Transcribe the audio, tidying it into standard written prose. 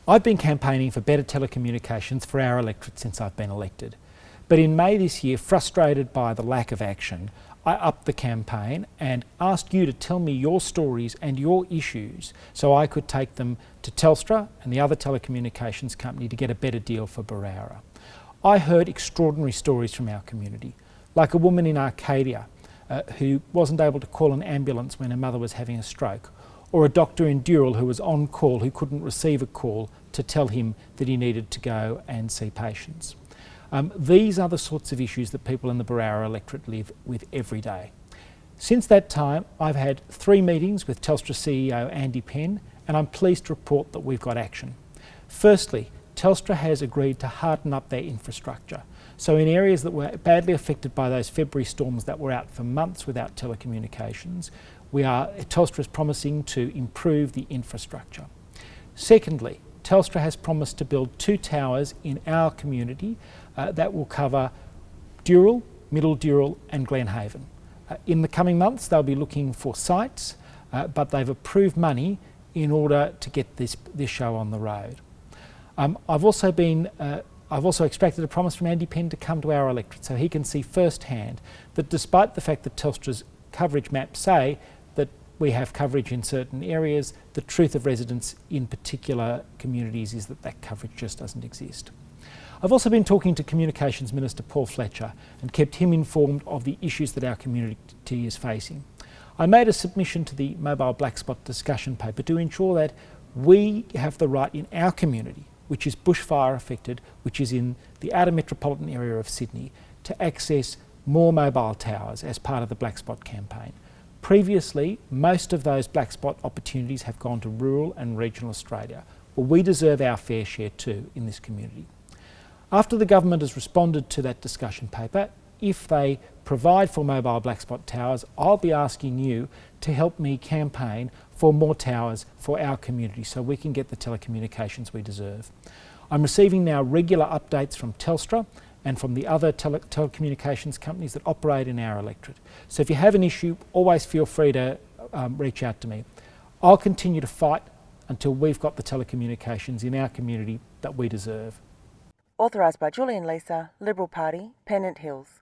I've been campaigning for better telecommunications for our electorate since I've been elected. But in May this year, frustrated by the lack of action, I upped the campaign and asked you to tell me your stories and your issues so I could take them to Telstra and the other telecommunications company to get a better deal for Berowra. I heard extraordinary stories from our community, like a woman in Arcadia who wasn't able to call an ambulance when her mother was having a stroke, or a doctor in Dural who was on call who couldn't receive a call to tell him that he needed to go and see patients. These are the sorts of issues that people in the Berowra electorate live with every day. Since that time, I've had 3 meetings with Telstra CEO Andy Penn, and I'm pleased to report that we've got action. Firstly, Telstra has agreed to harden up their infrastructure. So in areas that were badly affected by those February storms that were out for months without telecommunications, Telstra is promising to improve the infrastructure. Secondly, Telstra has promised to build 2 towers in our community that will cover Dural, Middle Dural and Glenhaven. In the coming months they'll be looking for sites, but they've approved money in order to get this show on the road. I've also extracted a promise from Andy Penn to come to our electorate so he can see firsthand that despite the fact that Telstra's coverage maps say that we have coverage in certain areas, the truth of residents in particular communities is that that coverage just doesn't exist. I've also been talking to Communications Minister Paul Fletcher and kept him informed of the issues that our community is facing. I made a submission to the mobile black spot discussion paper to ensure that we have the right in our community, which is bushfire affected, which is in the outer metropolitan area of Sydney, to access more mobile towers as part of the black spot campaign. Previously, most of those black spot opportunities have gone to rural and regional Australia. Well, we deserve our fair share too in this community. After the government has responded to that discussion paper, if they provide for mobile black spot towers, I'll be asking you to help me campaign for more towers for our community so we can get the telecommunications we deserve. I'm receiving now regular updates from Telstra and from the other telecommunications companies that operate in our electorate. So if you have an issue, always feel free to reach out to me. I'll continue to fight until we've got the telecommunications in our community that we deserve. Authorised by Julian Lisa, Liberal Party, Pennant Hills.